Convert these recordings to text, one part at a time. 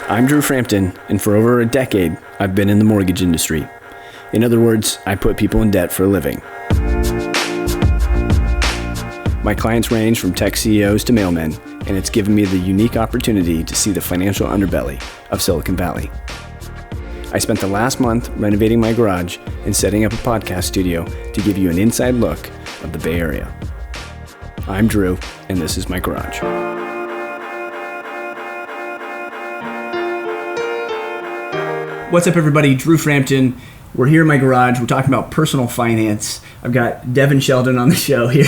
I'm Drew Frampton, and for over a decade, I've been in the mortgage industry. In other words, I put people in debt for a living. My clients range from tech CEOs to mailmen, and it's given me the unique opportunity to see the financial underbelly of Silicon Valley. I spent the last month renovating my garage and setting up a podcast studio to give you an inside look of the Bay Area. I'm Drew, and this is my garage. What's up, everybody? Drew Frampton. We're here in my garage. We're talking about personal finance. I've got Devon Sheldon on the show here.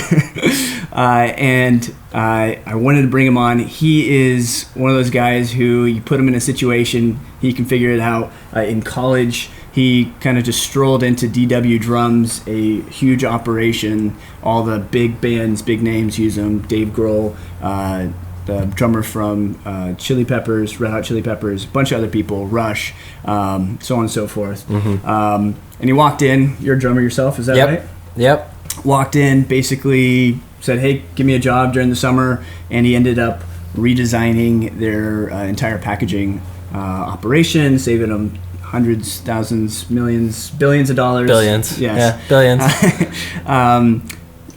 And I wanted to bring him on. He is one of those guys who you put him in a situation, he can figure it out. In college, he kind of just strolled into DW Drums, a huge operation. All the big bands, big names use him. Dave Grohl, the drummer from Chili Peppers, Red Hot Chili Peppers, a bunch of other people, Rush, so on and so forth. Mm-hmm. And he walked in. You're a drummer yourself, is that right? Yep. Walked in, basically said, hey, give me a job during the summer, and he ended up redesigning their entire packaging operation, saving them hundreds, thousands, millions, billions of dollars. Billions. Yes. Yeah, billions.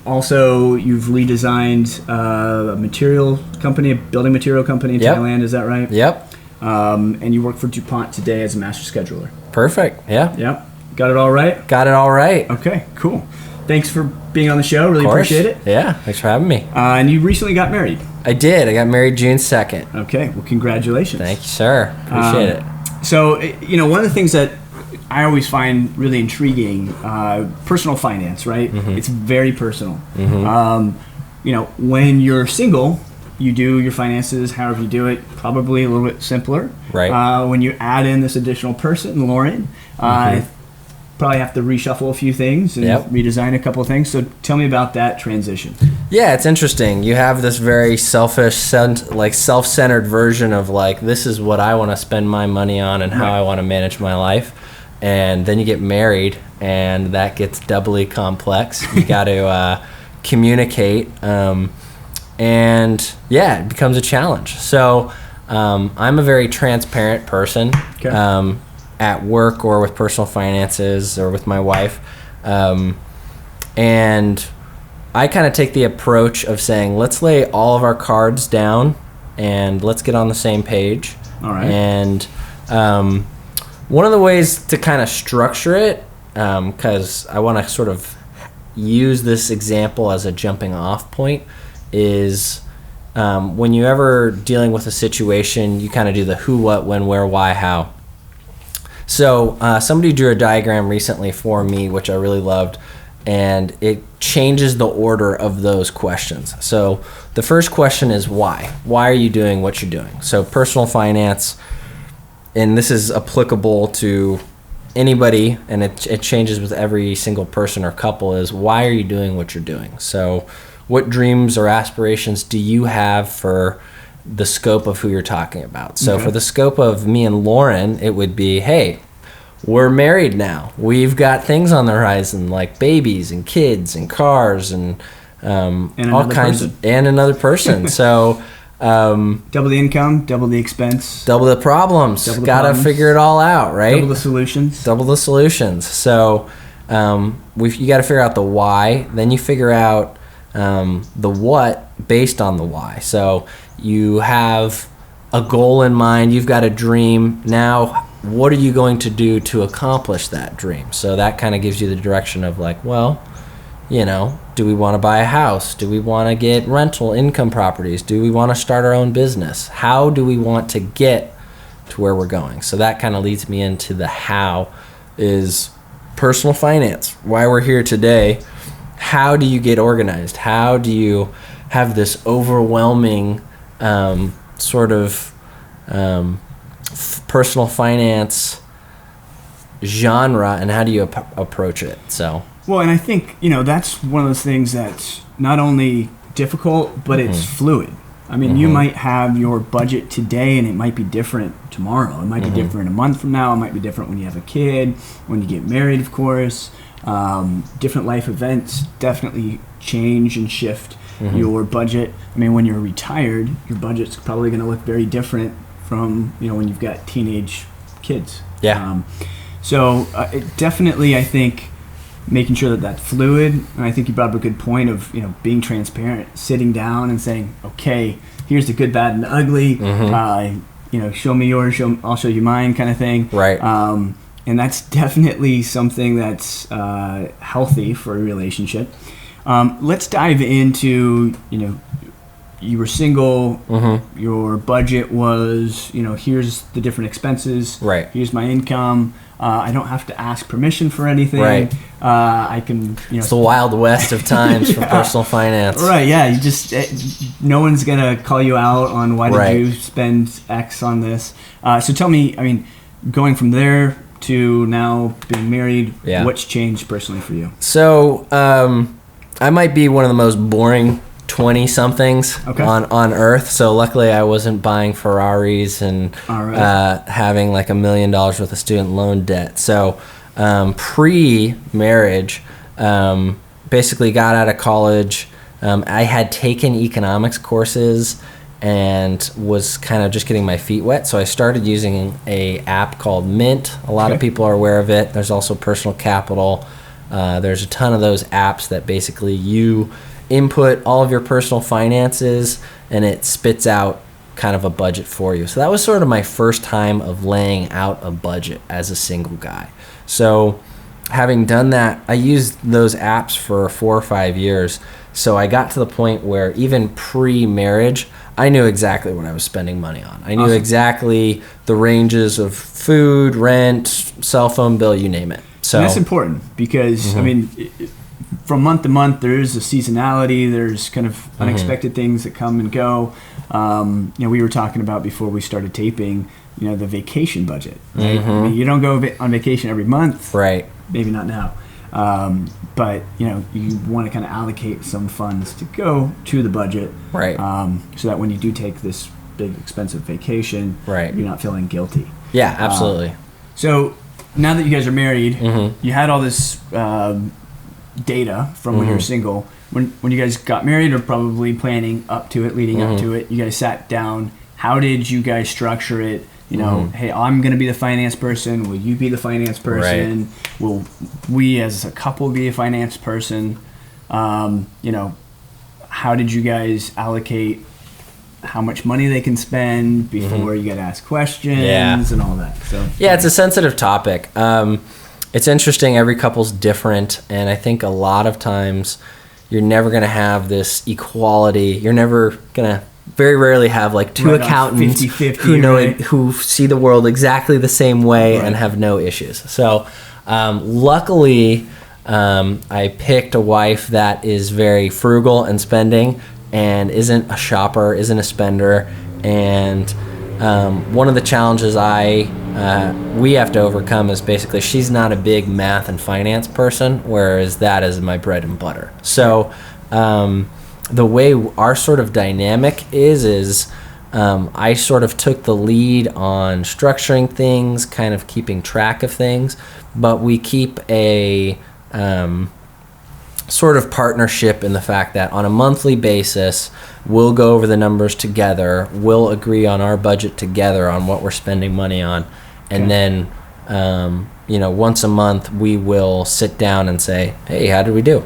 Also, you've redesigned a material company, a building material company in Thailand, is that right? Yep. And you work for DuPont today as a master scheduler. Perfect, yeah. Yep. Got it all right? Got it all right. Okay, cool. Thanks for being on the show. Really appreciate it. Yeah, thanks for having me. And you recently got married. I did. I got married June 2nd. Okay, well, congratulations. Thank you, sir. Appreciate it. So, one of the things that I always find really intriguing, personal finance, right? Mm-hmm. It's very personal. Mm-hmm. When you're single, you do your finances however you do it, probably a little bit simpler. Right. When you add in this additional person, Lauren, probably have to reshuffle a few things and redesign a couple of things. So tell me about that transition. Yeah, it's interesting. You have this very selfish, self-centered version of this is what I want to spend my money on and how I want to manage my life. And then you get married, and that gets doubly complex. You got to communicate, and it becomes a challenge. So I'm a very transparent person. Okay. At work or with personal finances or with my wife. And I kind of take the approach of saying, let's lay all of our cards down and let's get on the same page. All right. And one of the ways to kind of structure it, because I want to sort of use this example as a jumping off point, is when you're ever dealing with a situation, you kind of do the who, what, when, where, why, how. So somebody drew a diagram recently for me, which I really loved, and it changes the order of those questions. So the first question is why? Why are you doing what you're doing? So personal finance, and this is applicable to anybody, and it changes with every single person or couple, is why are you doing what you're doing? So what dreams or aspirations do you have for the scope of who you're talking about? So for the scope of me and Lauren, it would be, hey, we're married now. We've got things on the horizon like babies and kids and cars and all kinds and another person. So double the income, double the expense, double the problems. Gotta figure it all out, right? Double the solutions. So you got to figure out the why. Then you figure out the what based on the why. So you have a goal in mind, you've got a dream. Now, what are you going to do to accomplish that dream? So that kind of gives you the direction of do we want to buy a house? Do we want to get rental income properties? Do we want to start our own business? How do we want to get to where we're going? So that kind of leads me into the how is personal finance, why we're here today. How do you get organized? How do you have this overwhelming personal finance genre, and how do you approach it? Well, and I think that's one of those things that's not only difficult, but it's fluid. I mean, you might have your budget today, and it might be different tomorrow. It might be different a month from now. It might be different when you have a kid, when you get married, of course. Different life events definitely change and shift your budget. I mean, when you're retired, your budget's probably going to look very different from, when you've got teenage kids. Yeah. So definitely, I think making sure that that's fluid, and I think you brought up a good point of being transparent, sitting down and saying, okay, here's the good, bad, and the ugly. Show me yours, I'll show you mine, kind of thing. Right. And that's definitely something that's healthy for a relationship. Let's dive into you were single. Your budget was here's the different expenses. Right. Here's my income. I don't have to ask permission for anything. Right. I can, It's the Wild West of times for personal finance. Right, yeah. You just, no one's going to call you out on why did you spend X on this. So tell me, going from there to now being married, what's changed personally for you? So I might be one of the most boring 20-somethings on Earth. So luckily I wasn't buying Ferraris and having like $1 million worth of student loan debt. So pre-marriage, basically got out of college. I had taken economics courses and was kind of just getting my feet wet. So I started using a app called Mint. A lot of people are aware of it. There's also Personal Capital. There's a ton of those apps that basically you input all of your personal finances and it spits out kind of a budget for you. So that was sort of my first time of laying out a budget as a single guy. So having done that, I used those apps for 4 or 5 years. So I got to the point where even pre-marriage, I knew exactly what I was spending money on. I knew exactly the ranges of food, rent, cell phone bill, you name it. So and that's important because, from month to month, there is a seasonality. There's kind of unexpected things that come and go. We were talking about before we started taping, the vacation budget. Right? You don't go on vacation every month. Right. Maybe not now. But, you want to kind of allocate some funds to go to the budget. Right. So that when you do take this big, expensive vacation, right, you're not feeling guilty. Yeah, absolutely. So now that you guys are married, you had all this data from when you were single. When you guys got married, or probably planning up to it, leading up to it, you guys sat down. How did you guys structure it? Hey, I'm going to be the finance person. Will you be the finance person? Right. Will we as a couple be a finance person? How did you guys allocate how much money they can spend before you get asked questions and all that? So it's a sensitive topic. It's interesting. Every couple's different, and I think a lot of times you're never going to have this equality. You're never going to very rarely have like two accountants 50-50, who see the world exactly the same way and have no issues. So luckily, I picked a wife that is very frugal and spending and isn't a shopper, isn't a spender. And one of the challenges we have to overcome is basically she's not a big math and finance person, whereas that is my bread and butter. So the way our sort of dynamic is I sort of took the lead on structuring things, kind of keeping track of things, but we keep a sort of partnership in the fact that on a monthly basis, we'll go over the numbers together, we'll agree on our budget together on what we're spending money on, and then once a month we will sit down and say, hey, how did we do?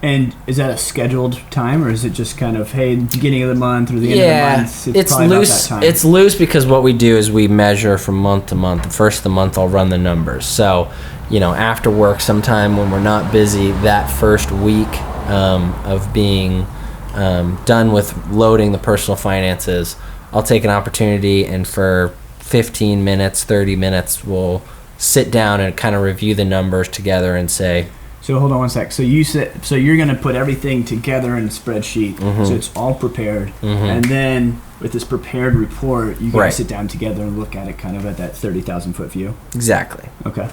And is that a scheduled time, or is it just kind of, hey, beginning of the month or the end of the month? It's loose. It's loose because what we do is we measure from month to month. The first of the month, I'll run the numbers. So, after work sometime when we're not busy, that first week of being done with loading the personal finances, I'll take an opportunity and for 15 minutes, 30 minutes, we'll sit down and kind of review the numbers together and say, so hold on one sec. So you're going to put everything together in a spreadsheet, so it's all prepared, and then with this prepared report, you guys sit down together and look at it kind of at that 30,000-foot view. Exactly. Okay.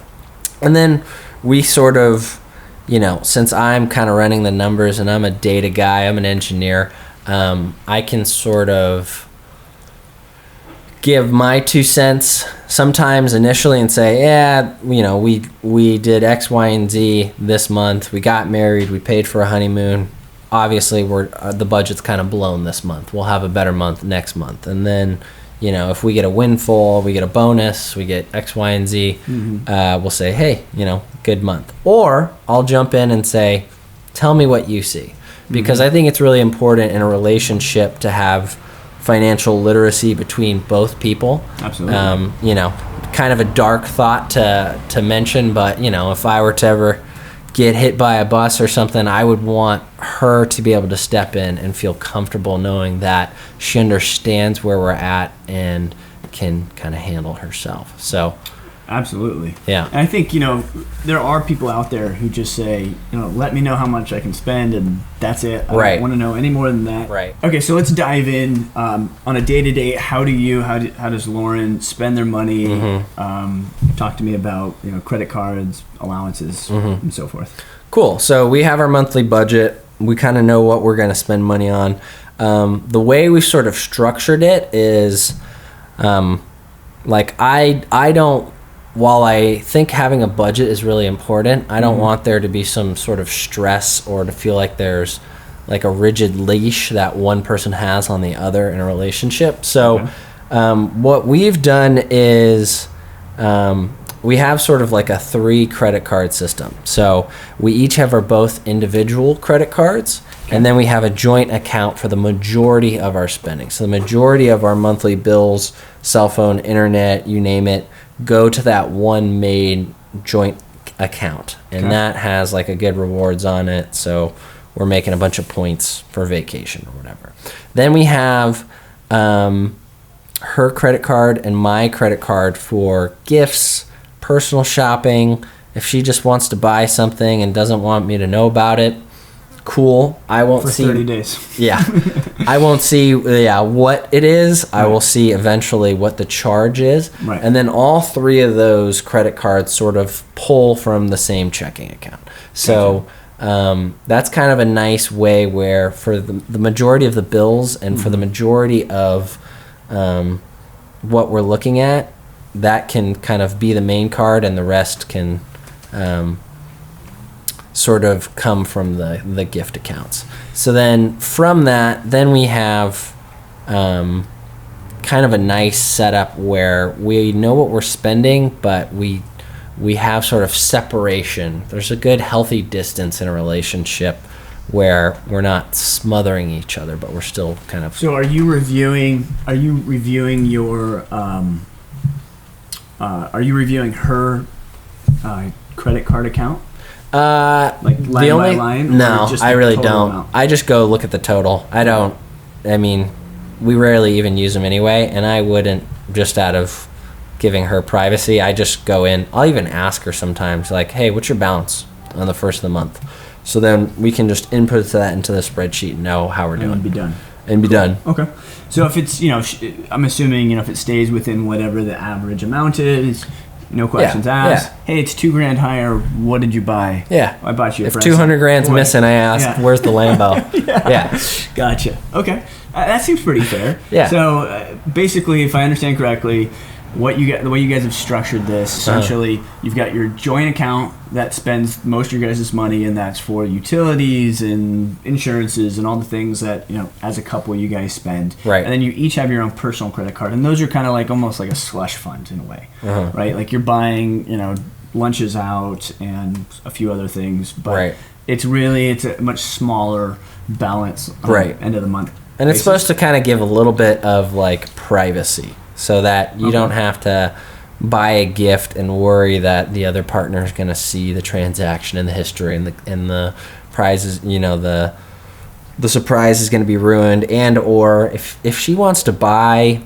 And then we sort of, since I'm kind of running the numbers and I'm a data guy, I'm an engineer, I can sort of give my 2 cents sometimes initially and say, we did X, Y, and Z this month. We got married. We paid for a honeymoon. Obviously, the budget's kind of blown this month. We'll have a better month next month. And then, if we get a windfall, we get a bonus, we get X, Y, and Z, we'll say, hey, good month. Or I'll jump in and say, tell me what you see. Because I think it's really important in a relationship to have financial literacy between both people. Absolutely. Kind of a dark thought to mention, but, if I were to ever get hit by a bus or something, I would want her to be able to step in and feel comfortable knowing that she understands where we're at and can kind of handle herself. So absolutely. Yeah. And I think, there are people out there who just say, let me know how much I can spend and that's it. I don't want to know any more than that. Right. Okay, so let's dive in on a day-to-day. How does Lauren spend their money? Talk to me about, credit cards, allowances, and so forth. Cool. So we have our monthly budget. We kind of know what we're going to spend money on. The way we sort of structured it is I don't, while I think having a budget is really important, I don't want there to be some sort of stress or to feel like there's like a rigid leash that one person has on the other in a relationship. So what we've done is we have sort of like a 3 credit card system. So we each have our both individual credit cards, and then we have a joint account for the majority of our spending. So the majority of our monthly bills, cell phone, internet, you name it, go to that one main joint account. And that has like a good rewards on it. So we're making a bunch of points for vacation or whatever. Then we have her credit card and my credit card for gifts, personal shopping. If she just wants to buy something and doesn't want me to know about it, cool. I won't see for 30 days. Yeah. I won't see what it is. I will see eventually what the charge is. Right. And then all 3 of those credit cards sort of pull from the same checking account. So that's kind of a nice way where for the majority of the bills and for the majority of what we're looking at, that can kind of be the main card and the rest can sort of come from the gift accounts. So then from that, then we have kind of a nice setup where we know what we're spending, but we have sort of separation. There's a good healthy distance in a relationship where we're not smothering each other, but we're still kind of. So are you reviewing your her credit card account? Like line by line? No, I really don't. Amount? I just go look at the total. We rarely even use them anyway, and I wouldn't, just out of giving her privacy, I just go in. I'll even ask her sometimes, like, hey, what's your balance on the first of the month? So then we can just input that into the spreadsheet and know how we're doing. And be done. And be done. Okay. So if it's, I'm assuming, if it stays within whatever the average amount is, no questions asked. Yeah. Hey, it's $2,000 higher. What did you buy? Yeah. I bought you a If $200,000's missing, I ask, where's the Lambo? Yeah. Gotcha. Okay. That seems pretty fair. Yeah. So basically, if I understand correctly, the way you guys have structured this, essentially, you've got your joint account that spends most of your guys' money, and that's for utilities and insurances and all the things that, as a couple you guys spend. Right. And then you each have your own personal credit card, and those are kind of like almost like a slush fund in a way, right? Like you're buying, lunches out and a few other things, but it's a much smaller balance on the end of the month. And it's supposed to kind of give a little bit of like privacy, so that you don't have to buy a gift and worry that the other partner is going to see the transaction and the history and the prizes. The surprise is going to be ruined, and or if she wants to buy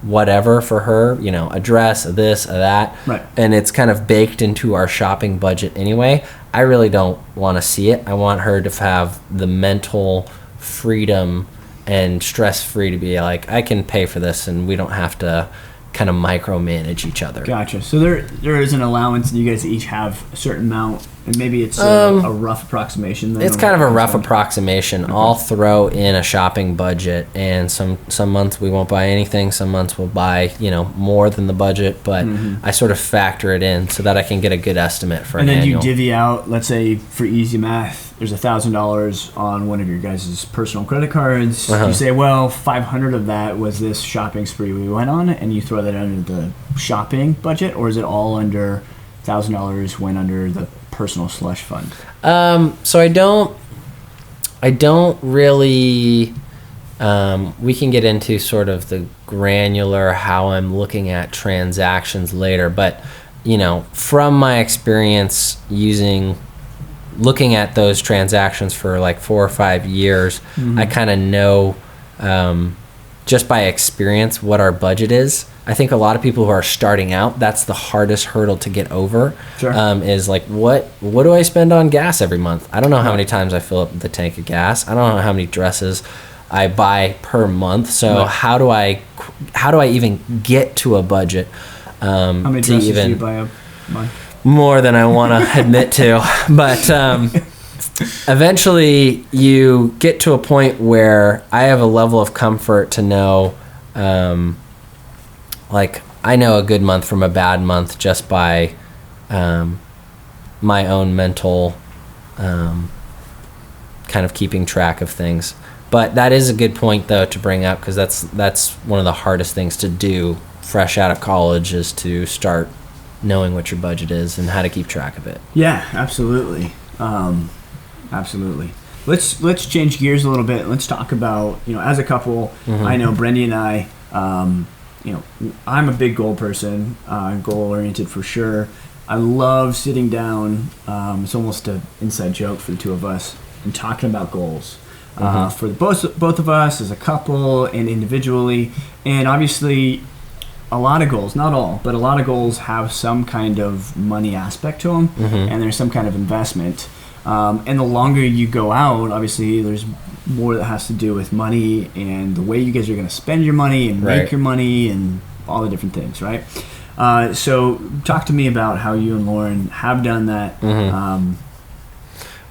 whatever for her, a dress, a this, a that, and it's kind of baked into our shopping budget anyway, I really don't want to see it. I want her to have the mental freedom and stress-free to be like, I can pay for this and we don't have to kind of micromanage each other. Gotcha. So there is an allowance, and you guys each have a certain amount And maybe it's a rough approximation. Then it's kind of a rough approximation. Okay. I'll throw in a shopping budget, and some months we won't buy anything. Some months we'll buy, more than the budget, but I sort of factor it in so that I can get a good estimate for an annual. And then you divvy out, let's say for easy math, there's $1,000 on one of your guys' personal credit cards. You say, well, 500 of that was this shopping spree we went on, and you throw that under the shopping budget, or is it all under $1,000 went under the personal slush fund? So I don't really, we can get into sort of the granular how I'm looking at transactions later, but from my experience looking at those transactions for like 4 or 5 years, I kind of know just by experience what our budget is. I think a lot of people who are starting out, that's the hardest hurdle to get over. Sure. Is like, what do I spend on gas every month? I don't know how many times I fill up the tank of gas. I don't know how many dresses I buy per month. So how do I even get to a budget? How many dresses do you buy a month? More than I want to admit to. But eventually you get to a point where I have a level of comfort to know, like I know a good month from a bad month just by my own mental kind of keeping track of things. But that is a good point though to bring up, because that's one of the hardest things to do fresh out of college, is to start knowing what your budget is and how to keep track of it. Yeah, absolutely. Absolutely. Let's change gears a little bit. Let's talk about, as a couple, I know Brendy and I, I'm a big goal person, goal-oriented for sure. I love sitting down, it's almost an inside joke for the two of us, and talking about goals. For both of us as a couple and individually. And obviously, a lot of goals, not all, but a lot of goals have some kind of money aspect to them, and there's some kind of investment. And the longer you go out, obviously, there's more that has to do with money and the way you guys are going to spend your money and make your money and all the different things, right? So talk to me about how you and Lauren have done that.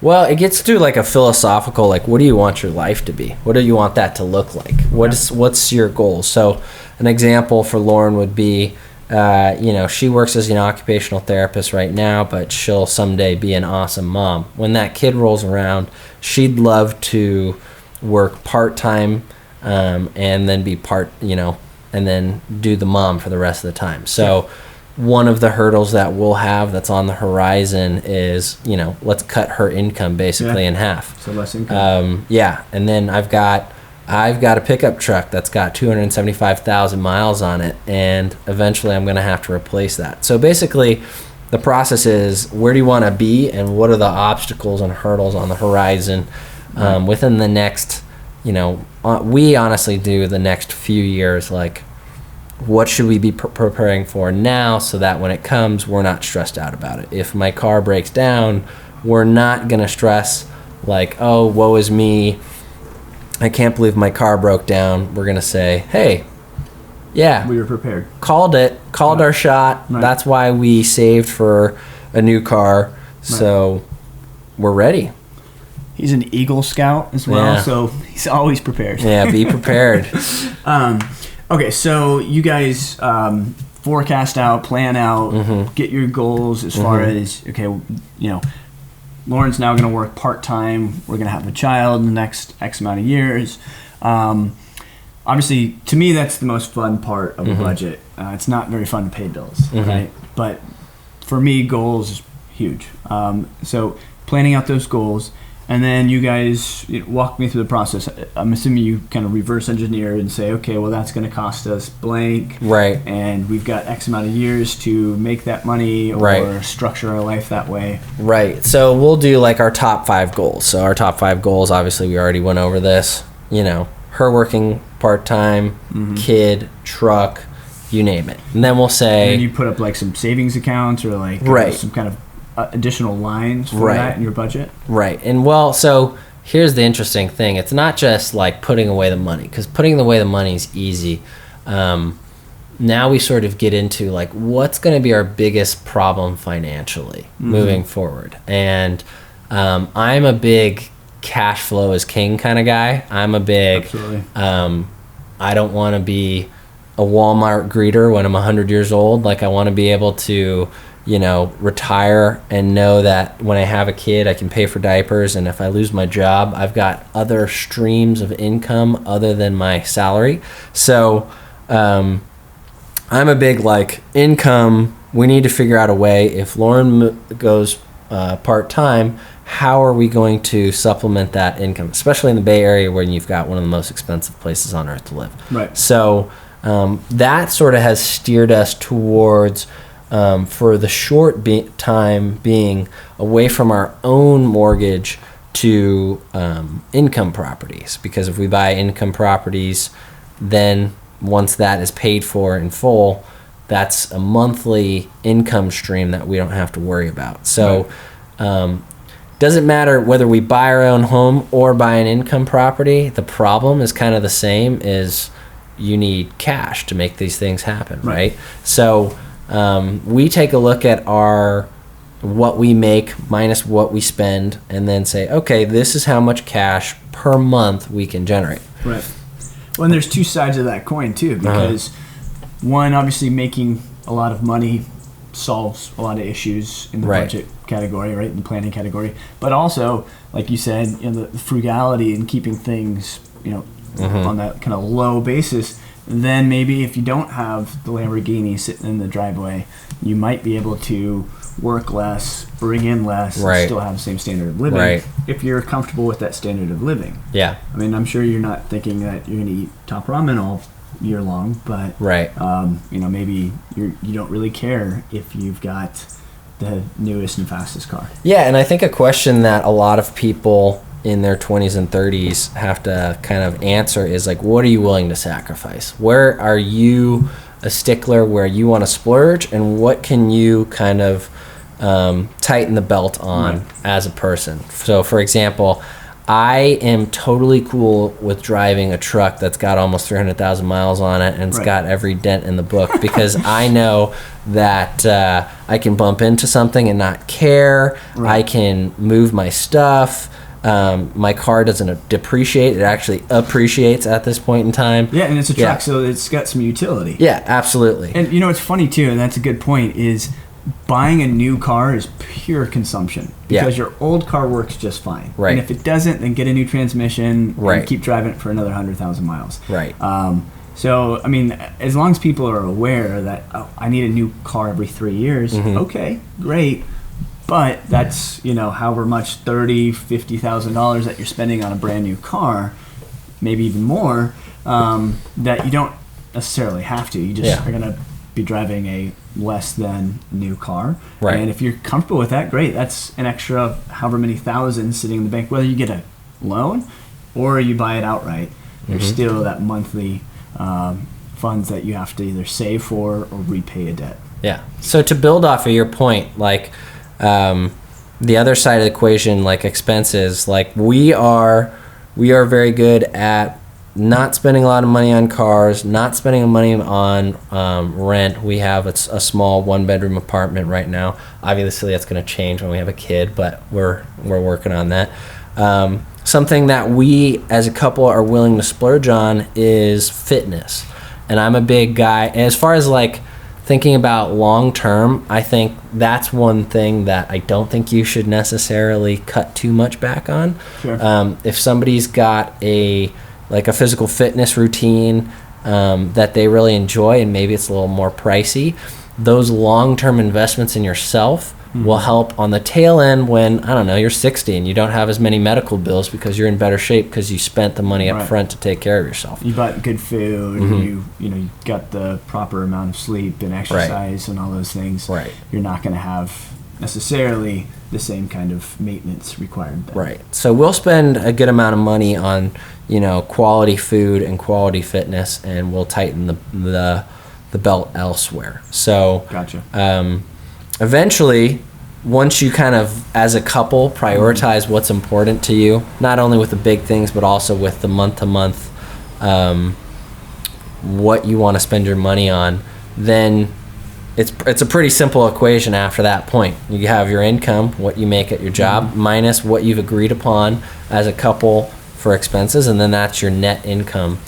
Well, it gets to like a philosophical, like, what do you want your life to be? What do you want that to look like? What's your goal? So an example for Lauren would be, she works as an occupational therapist right now, but she'll someday be an awesome mom. When that kid rolls around, she'd love to work part-time and then be and then do the mom for the rest of the time. So one of the hurdles that we'll have that's on the horizon is, let's cut her income basically in half. So less income. And then I've got a pickup truck that's got 275,000 miles on it, and eventually I'm going to have to replace that. So basically, the process is, where do you want to be, and what are the obstacles and hurdles on the horizon within the next, we honestly do the next few years, like, what should we be preparing for now so that when it comes, we're not stressed out about it. If my car breaks down, we're not going to stress like, oh, woe is me, I can't believe my car broke down. We're going to say, hey, we were prepared. Called our shot. Right. That's why we saved for a new car. So we're ready. He's an Eagle Scout as well, so he's always prepared. Yeah, be prepared. Okay, so you guys forecast out, plan out, get your goals as far as, Lauren's now going to work part-time. We're going to have a child in the next X amount of years. Obviously, to me, that's the most fun part of a budget. It's not very fun to pay bills, right? But for me, goals is huge. So planning out those goals, and then you guys walk me through the process. I'm assuming you kind of reverse engineer and say, okay, well, that's going to cost us blank. Right. And we've got X amount of years to make that money or structure our life that way. Right. So we'll do like our top 5 goals. So our top 5 goals, obviously, we already went over this. Her working part-time, kid, truck, you name it. And then we'll say... And then you put up like some savings accounts or like some kind of additional lines for that in your budget? Right. And so here's the interesting thing. It's not just like putting away the money, because putting away the money is easy. now we sort of get into like what's going to be our biggest problem financially moving forward. And I'm a big cash flow is king kind of guy. I'm a big I don't want to be a Walmart greeter when I'm 100 years old. Like I want to be able to, you know, retire and know that when I have a kid, I can pay for diapers. And if I lose my job, I've got other streams of income other than my salary. So I'm a big like income. We need to figure out a way. If Lauren goes part-time, how are we going to supplement that income, especially in the Bay Area where you've got one of the most expensive places on earth to live. Right. So that sort of has steered us towards, for the short time, being away from our own mortgage to income properties. Because if we buy income properties, then once that is paid for in full, that's a monthly income stream that we don't have to worry about. So doesn't matter whether we buy our own home or buy an income property. The problem is kind of the same, is you need cash to make these things happen, right? So we take a look at what we make minus what we spend, and then say, okay, this is how much cash per month we can generate. Right. Well, and there's two sides of that coin too, because one, obviously making a lot of money solves a lot of issues in the budget category, right, in the planning category. But also, like you said, you know, the frugality and keeping things, you know, on that kind of low basis. Then maybe if you don't have the Lamborghini sitting in the driveway, you might be able to work less, bring in less, and still have the same standard of living if you're comfortable with that standard of living. Yeah. I mean, I'm sure you're not thinking that you're going to eat top ramen all year long, but you know, maybe you don't really care if you've got the newest and fastest car. Yeah, and I think a question that a lot of people in their 20s and 30s have to kind of answer is like, what are you willing to sacrifice? Where are you a stickler where you want to splurge, and what can you kind of tighten the belt on as a person? So for example, I am totally cool with driving a truck that's got almost 300,000 miles on it and it's got every dent in the book, because I know that I can bump into something and not care. I can move my stuff. My car doesn't depreciate. It actually appreciates at this point in time. Yeah, and it's a truck, so it's got some utility. Yeah, absolutely. And you know, it's funny too, and that's a good point, is buying a new car is pure consumption, because your old car works just fine. And if it doesn't, then get a new transmission and keep driving it for another 100,000 miles. So, I mean, as long as people are aware that, oh, I need a new car every 3 years, okay, great. But that's, you know, however much, $30,000, $50,000 that you're spending on a brand new car, maybe even more, that you don't necessarily have to. You just are going to be driving a less than new car. And if you're comfortable with that, great. That's an extra however many thousands sitting in the bank. Whether you get a loan or you buy it outright, there's still that monthly funds that you have to either save for or repay a debt. Yeah. So to build off of your point, like the other side of the equation, like expenses, like we are very good at not spending a lot of money on cars, not spending money on rent. We have a small one-bedroom apartment right now. Obviously, that's going to change when we have a kid, but we're working on that. Something that we as a couple are willing to splurge on is fitness. And I'm a big guy. As far as like thinking about long term, I think that's one thing that I don't think you should necessarily cut too much back on. If somebody's got a physical fitness routine that they really enjoy, and maybe it's a little more pricey, those long-term investments in yourself will help on the tail end when, I don't know, you're 60 and you don't have as many medical bills because you're in better shape because you spent the money up front to take care of yourself. You bought good food, and you got the proper amount of sleep and exercise and all those things. You're not going to have necessarily the same kind of maintenance required then. So we'll spend a good amount of money on, you know, quality food and quality fitness, and we'll tighten the belt elsewhere. So eventually, once you kind of, as a couple, prioritize what's important to you, not only with the big things, but also with the month-to-month what you want to spend your money on, then it's a pretty simple equation after that point. You have your income, what you make at your job, minus what you've agreed upon as a couple for expenses, and then that's your net income.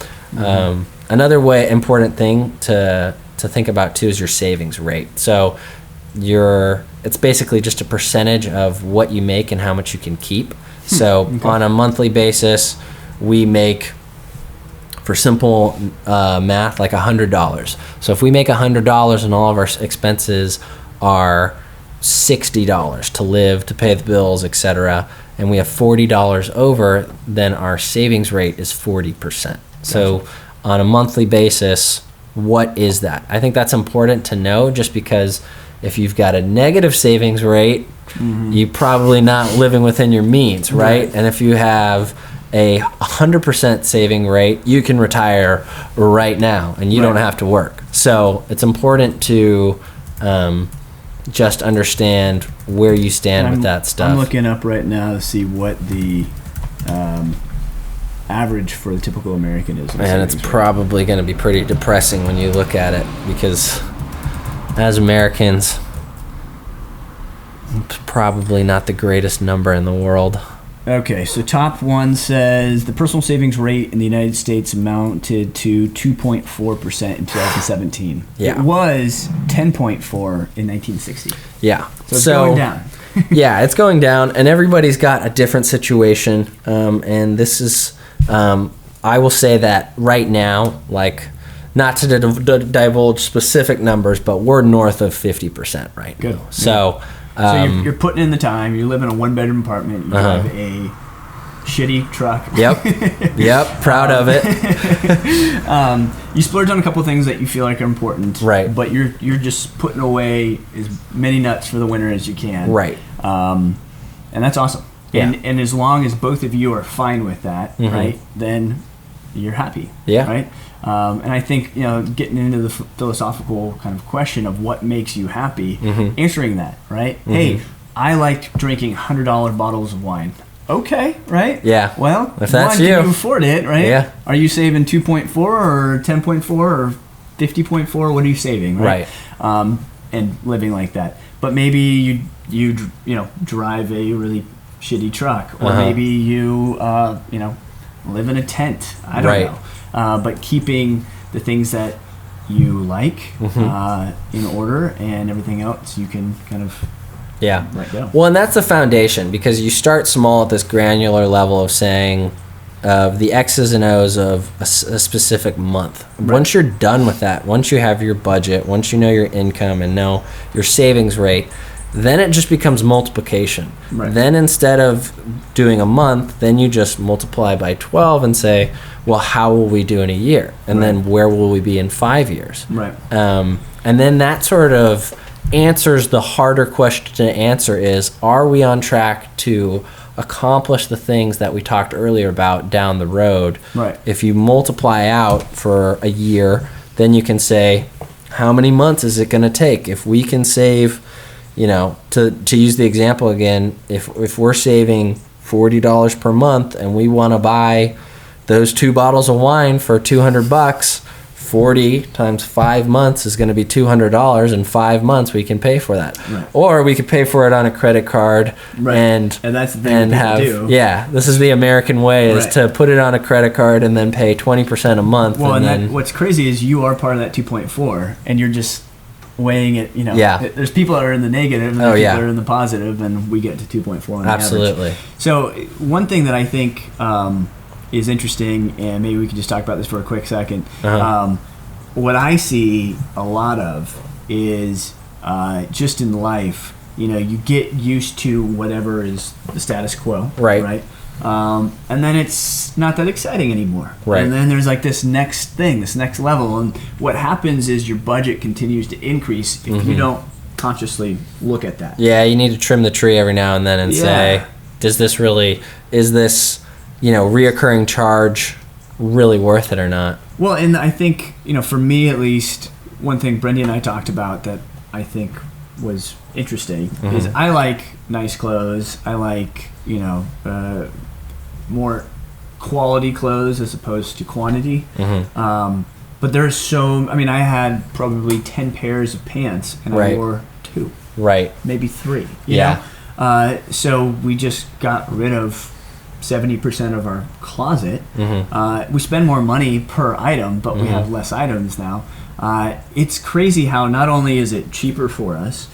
Another important thing to think about too is your savings rate. So it's basically just a percentage of what you make and how much you can keep. So on a monthly basis, we make, for simple math, like $100. So if we make $100 and all of our expenses are $60 to live, to pay the bills, etc., and we have $40 over, then our savings rate is 40%. So on a monthly basis, what is that? I think that's important to know, just because if you've got a negative savings rate, you're probably not living within your means, right? And if you have a 100% saving rate, you can retire right now and you don't have to work. So it's important to just understand where you stand with that stuff. I'm looking up right now to see what the average for the typical American is. And it's probably going to be pretty depressing when you look at it, because as Americans, it's probably not the greatest number in the world. Okay, so top one says the personal savings rate in the United States amounted to 2.4% in 2017. Yeah. It was 10.4 in 1960. Yeah. So it's going down. Yeah, it's going down, and everybody's got a different situation. And this is, I will say that right now, like, not to divulge specific numbers, but we're north of 50% right now. Good. So you're putting in the time. You live in a one-bedroom apartment. You have a shitty truck. Yep. Proud of it. You splurge on a couple of things that you feel like are important. Right. But you're just putting away as many nuts for the winter as you can. Right. And that's awesome. Yeah. And as long as both of you are fine with that, right, then you're happy. Yeah. Right. And I think, getting into the philosophical kind of question of what makes you happy, answering that, right? Hey, I like drinking $100 bottles of wine. Okay, right? Yeah. Well, if that's you, can you afford it, right? Yeah. Are you saving 2.4 or 10.4 or 50.4? What are you saving, right? And living like that. But maybe you drive a really shitty truck, or maybe you live in a tent. I don't know. But keeping the things that you like in order, and everything else you can kind of let go. Well, and that's the foundation, because you start small at this granular level of saying the X's and O's of a specific month. Right. Once you're done with that, once you have your budget, once you know your income and know your savings rate, then it just becomes multiplication. Right. Then instead of doing a month, then you just multiply by 12 and say, well, how will we do in a year? And then where will we be in 5 years? Right. And then that sort of answers the harder question to answer is, are we on track to accomplish the things that we talked earlier about down the road? Right. If you multiply out for a year, then you can say, how many months is it going to take? If we can save, to use the example again, if we're saving $40 per month and we want to buy those 2 bottles of wine for $200, 40 times 5 months is going to be $200. In 5 months we can pay for that. Right. Or we could pay for it on a credit card. Right. And that's the thing people do. Yeah, this is the American way, is to put it on a credit card and then pay 20% a month. Well, and then what's crazy is you are part of that 2.4, and you're just weighing it, there's people that are in the negative and people that are in the positive, and we get to 2.4 on the Absolutely. average. So one thing that I think is interesting, and maybe we can just talk about this for a quick second. What I see a lot of is just in life, you get used to whatever is the status quo, right? And then it's not that exciting anymore. Right. And then there's like this next thing, this next level, and what happens is your budget continues to increase if you don't consciously look at that. Yeah, you need to trim the tree every now and then and say, is this reoccurring charge really worth it or not? Well, and I think, for me at least, one thing Brendan and I talked about that I think was interesting is I like nice clothes. I like, more quality clothes as opposed to quantity. But But there's so, I mean, I had probably 10 pairs of pants, and I wore 2. Right. Maybe 3. You know? So we just got rid of 70% of our closet. We spend more money per item, but we have less items now. It's crazy how not only is it cheaper for us,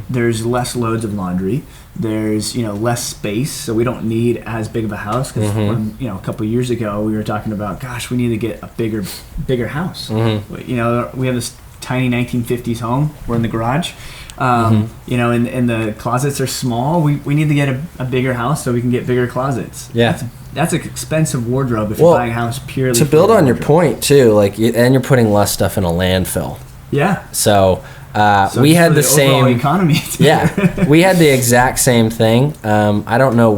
there's less loads of laundry, there's less space, so we don't need as big of a house. Because a couple of years ago we were talking about, gosh, we need to get a bigger house. We have this tiny 1950s home. We're in the garage. And the closets are small. We need to get a bigger house so we can get bigger closets. That's an expensive wardrobe if you're buying a house purely to build on your point too. And you're putting less stuff in a landfill. So we had the same economy. We had the exact same thing. I don't know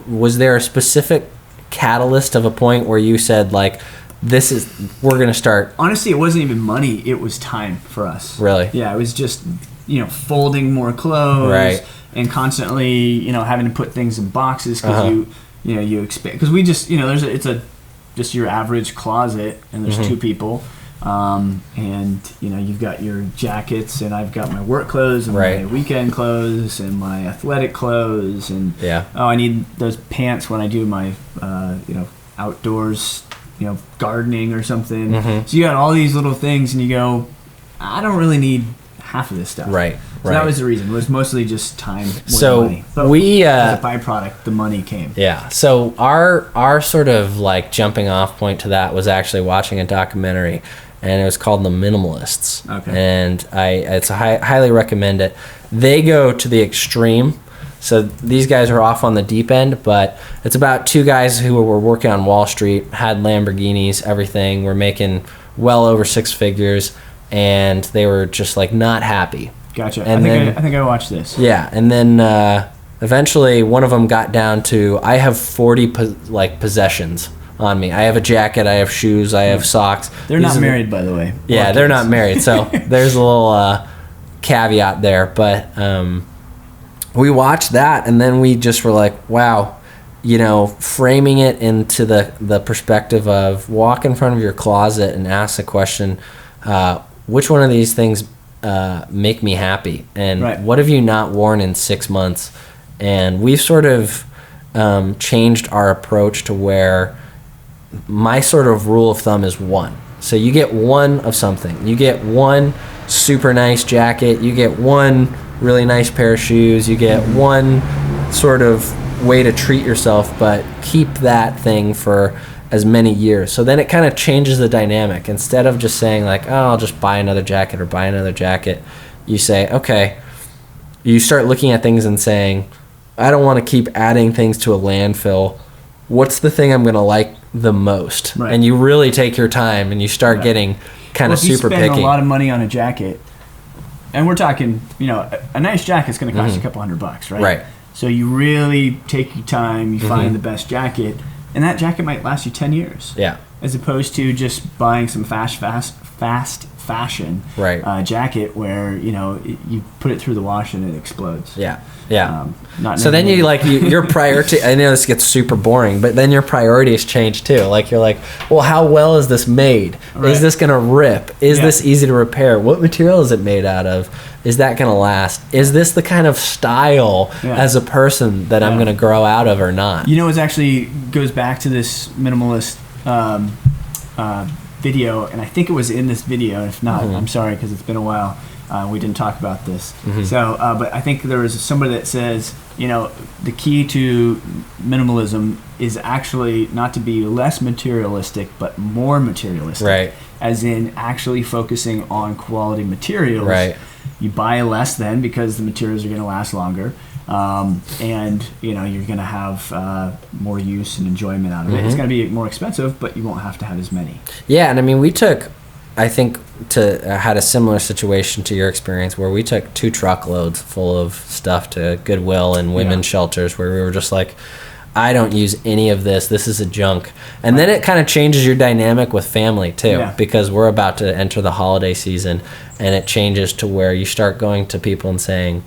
was there a specific catalyst of a point where you said like, we're gonna start. Honestly, it wasn't even money. It was time for us. Really? Yeah, it was just folding more clothes and constantly having to put things in boxes because you expect, because we just just your average closet, and there's 2 people, and you've got your jackets, and I've got my work clothes and my weekend clothes and my athletic clothes, and I need those pants when I do my outdoors gardening or something. So you got all these little things, and you go, I don't really need half of this stuff. So that was the reason. It was mostly just time more than money. But as a byproduct, the money came. So our sort of like jumping off point to that was actually watching a documentary, and it was called The Minimalists. And I highly recommend it. They go to the extreme. So these guys are off on the deep end, but it's about 2 guys who were working on Wall Street, had Lamborghinis, everything, were making well over 6 figures, and they were just like not happy. Gotcha. And I think I watched this. And then eventually one of them got down to, I have 40 possessions on me. I have a jacket, I have shoes, I have socks. They're not married, by the way. They're not married. So there's a little caveat there, but we watched that, and then we just were like, wow, framing it into the perspective of walk in front of your closet and ask the question, which one of these things make me happy, and what have you not worn in 6 months? And we've sort of changed our approach to where my sort of rule of thumb is 1. So you get 1 of something. You get 1 super nice jacket, you get 1 really nice pair of shoes, you get 1 sort of way to treat yourself, but keep that thing for as many years. So then it kind of changes the dynamic. Instead of just saying like, oh, I'll just buy another jacket or buy another jacket, you say, okay, you start looking at things and saying, I don't want to keep adding things to a landfill. What's the thing I'm going to like the most? And you really take your time, and you start getting kind of super picky. You spend a lot of money on a jacket, and we're talking, a nice jacket's going to cost you a couple $100, right? So you really take your time, you find the best jacket, and that jacket might last you 10 years. As opposed to just buying some fast fashion jacket where, you put it through the wash and it explodes. So then your priority, I know this gets super boring, but then your priorities change too. Like you're like, well, how well is this made? Is this going to rip? Is this easy to repair? What material is it made out of? Is that going to last? Is this the kind of style as a person that I'm going to grow out of or not? It actually goes back to this minimalist video, and I think it was in this video. If not, I'm sorry, because it's been a while. We didn't talk about this. So, but I think there was somebody that says, the key to minimalism is actually not to be less materialistic, but more materialistic. As in actually focusing on quality materials. You buy less then because the materials are going to last longer. And you're going to have more use and enjoyment out of it. It's going to be more expensive, but you won't have to have as many. And I mean, I think had a similar situation to your experience where we took 2 truckloads full of stuff to Goodwill and women's shelters where we were just like, I don't use any of this. This is a junk. And then it kind of changes your dynamic with family too, because we're about to enter the holiday season, and it changes to where you start going to people and saying,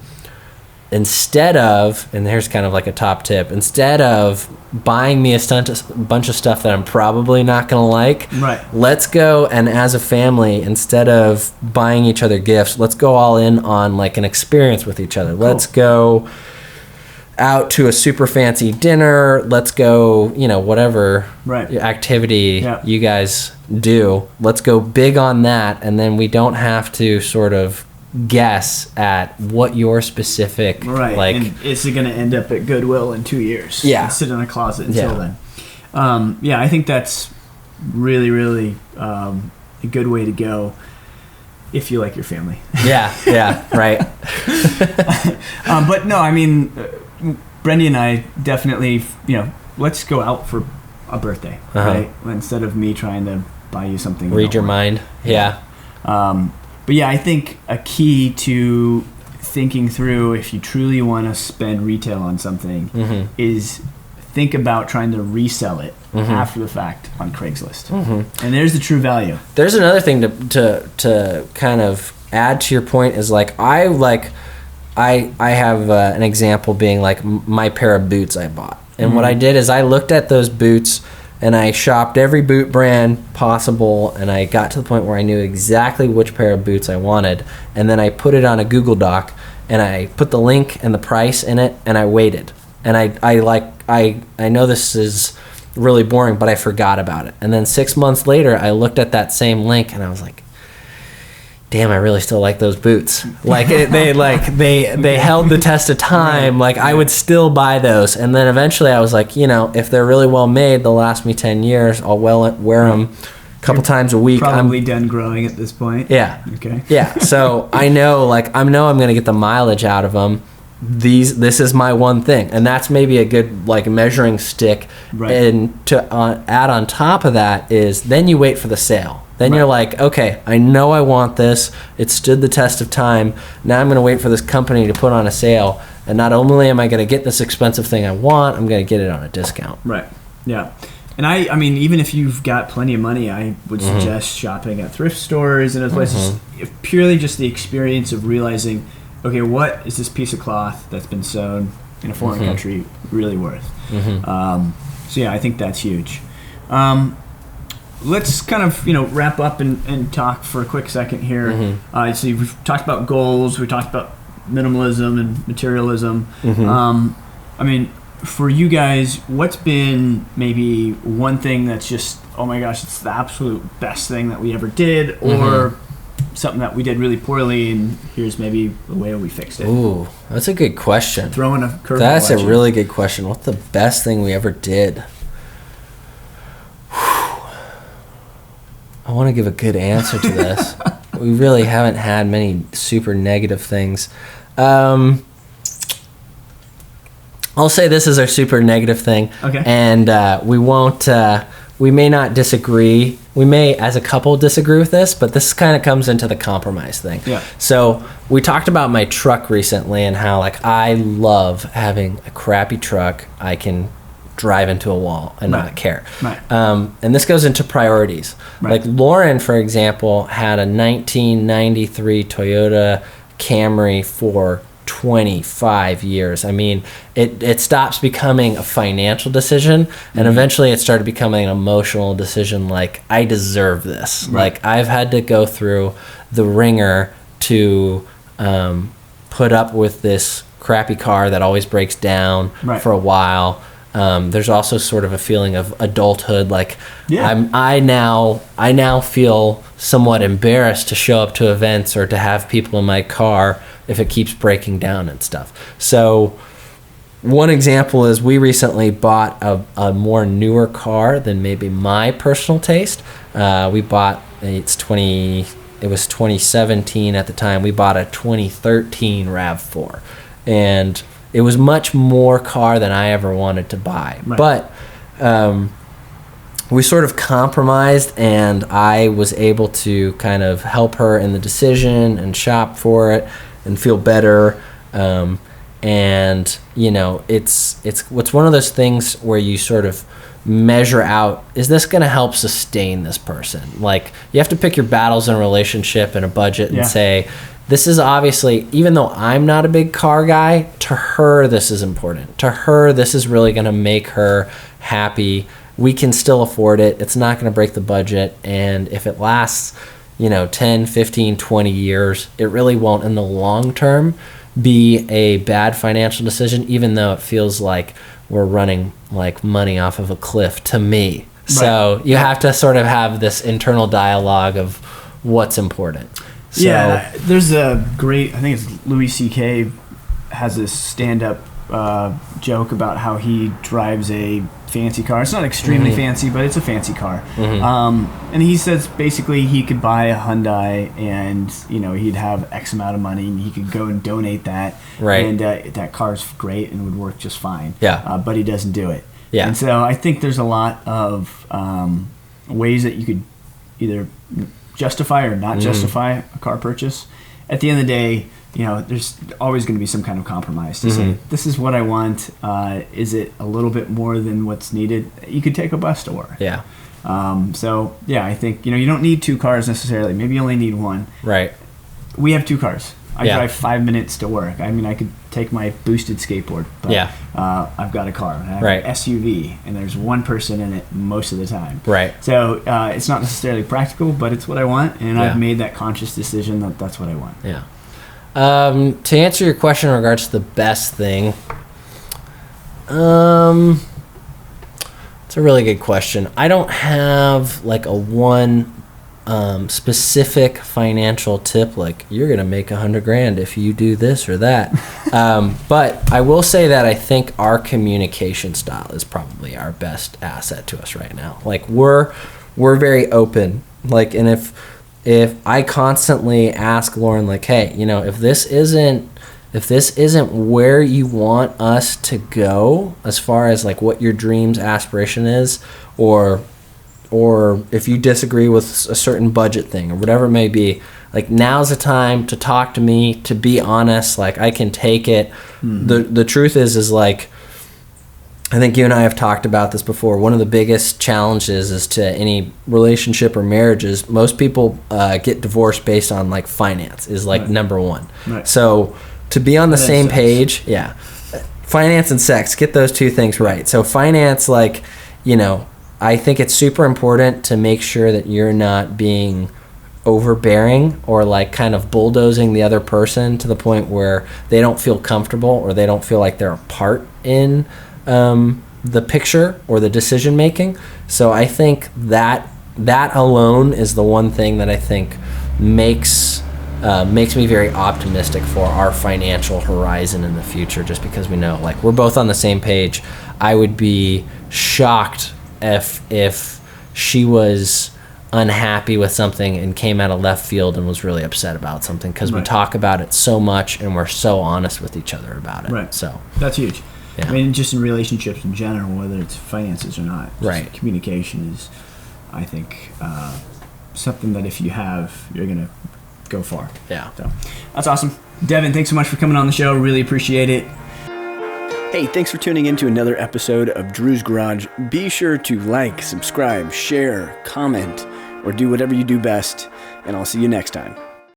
instead of, and here's kind of like a top tip, instead of buying me a bunch of stuff that I'm probably not going to like, right, let's go, and as a family, instead of buying each other gifts, let's go all in on like an experience with each other. Cool. Let's go out to a super fancy dinner. Let's go, whatever activity you guys do. Let's go big on that, and then we don't have to sort of guess at what your specific like. And is it going to end up at Goodwill in 2 years? Yeah, and sit in a closet until then. I think that's really, really a good way to go if you like your family. Yeah, right. But no, I mean, Brendy and I definitely, let's go out for a birthday, right? Instead of me trying to buy you something. Read your mind. Yeah. But yeah, I think a key to thinking through if you truly want to spend retail on something is think about trying to resell it after the fact on Craigslist. And there's the true value. There's another thing to kind of add to your point is like I have an example being like my pair of boots I bought. And what I did is I looked at those boots and I shopped every boot brand possible, and I got to the point where I knew exactly which pair of boots I wanted, and then I put it on a Google Doc, and I put the link and the price in it, and I waited. And I know this is really boring, but I forgot about it. And then 6 months later, I looked at that same link, and I was like, damn, I really still like those boots. Like they held the test of time. Like I would still buy those. And then eventually I was like, if they're really well made, they'll last me 10 years. I'll wear them a couple times a week. Probably done growing at this point. Yeah. Okay. Yeah. So I know I'm going to get the mileage out of them. This is my one thing, and that's maybe a good like measuring stick. Right. And to add on top of that is then you wait for the sale. Then you're like, okay, I know I want this. It stood the test of time. Now I'm going to wait for this company to put on a sale. And not only am I going to get this expensive thing I want, I'm going to get it on a discount. Right. Yeah. And I mean, even if you've got plenty of money, I would suggest shopping at thrift stores and other places. Purely just the experience of realizing, okay, what is this piece of cloth that's been sewn in a foreign country really worth? So yeah, I think that's huge. Let's kind of wrap up and talk for a quick second here. So we've talked about goals, we talked about minimalism and materialism. I mean, for you guys, what's been maybe one thing that's just, oh my gosh, it's the absolute best thing that we ever did, or something that we did really poorly, and here's maybe the way we fixed it? Ooh, that's a good question. Throwing a curveball. That's a really good question. What's the best thing we ever did? I want to give a good answer to this. We really haven't had many super negative things. I'll say this is our super negative thing. Okay. And we won't. We may not disagree. We may, as a couple, disagree with this, but this kind of comes into the compromise thing. Yeah. So we talked about my truck recently and how I love having a crappy truck I can drive into a wall and not care. Right. And this goes into priorities. Right. Like Lauren, for example, had a 1993 Toyota Camry for 25 years. I mean, it stops becoming a financial decision, and eventually it started becoming an emotional decision. Like, I deserve this. Right. Like, I've had to go through the ringer to put up with this crappy car that always breaks down for a while. There's also sort of a feeling of adulthood. Like, I now feel somewhat embarrassed to show up to events or to have people in my car if it keeps breaking down and stuff. So one example is we recently bought a more newer car than maybe my personal taste. We bought, it was 2017 at the time. We bought a 2013 RAV4, and it was much more car than I ever wanted to buy. Right. But we sort of compromised, and I was able to kind of help her in the decision and shop for it and feel better. And, it's one of those things where you sort of measure out, is this going to help sustain this person? Like, you have to pick your battles in a relationship and a budget and say, this is obviously, even though I'm not a big car guy, to her this is important. To her, this is really going to make her happy. We can still afford it. It's not going to break the budget. And if it lasts, 10, 15, 20 years, it really won't in the long term be a bad financial decision, even though it feels like we're running like money off of a cliff to me. Right. So you have to sort of have this internal dialogue of what's important. So, yeah, there's a great, I think it's Louis C.K. has this stand-up joke about how he drives a fancy car. It's not extremely fancy, but it's a fancy car. And he says basically he could buy a Hyundai and, he'd have X amount of money and he could go and donate that. Right. And that car's great and would work just fine. Yeah. But he doesn't do it. Yeah. And so I think there's a lot of ways that you could either justify or not justify a car purchase. At the end of the day, there's always going to be some kind of compromise to say, this is what I want. Is it a little bit more than what's needed? You could take a bus to work. Yeah. I think, you don't need 2 cars necessarily. Maybe you only need 1. Right. We have 2 cars. I drive 5 minutes to work. I mean, I could take my boosted skateboard, but I've got a car. I have an SUV, and there's 1 person in it most of the time. Right. So it's not necessarily practical, but it's what I want, and I've made that conscious decision that that's what I want. Yeah. To answer your question in regards to the best thing, it's a really good question. I don't have like a one specific financial tip, like you're gonna make $100,000 if you do this or that. But I will say that I think our communication style is probably our best asset to us right now. Like we're very open. Like, and if I constantly ask Lauren, like, hey, if this isn't where you want us to go as far as like what your dreams aspiration is, or if you disagree with a certain budget thing or whatever it may be, like now's the time to talk to me, to be honest. Like I can take it. The truth is like, I think you and I have talked about this before. One of the biggest challenges is to any relationship or marriages, most people get divorced based on like finance is like number one. Right. So to be on the same page, finance and sex, get those 2 things right. So finance, like, I think it's super important to make sure that you're not being overbearing or like kind of bulldozing the other person to the point where they don't feel comfortable or they don't feel like they're a part in the picture or the decision making. So I think that alone is the one thing that I think makes me very optimistic for our financial horizon in the future, just because we know like we're both on the same page. I would be shocked if she was unhappy with something and came out of left field and was really upset about something, because we talk about it so much and we're so honest with each other about it. Right. So that's huge. Yeah. I mean, just in relationships in general, whether it's finances or not, communication is, I think, something that if you have, you're going to go far. Yeah. So that's awesome. Devin, thanks so much for coming on the show. Really appreciate it. Hey, thanks for tuning in to another episode of Drew's Garage. Be sure to like, subscribe, share, comment, or do whatever you do best, and I'll see you next time.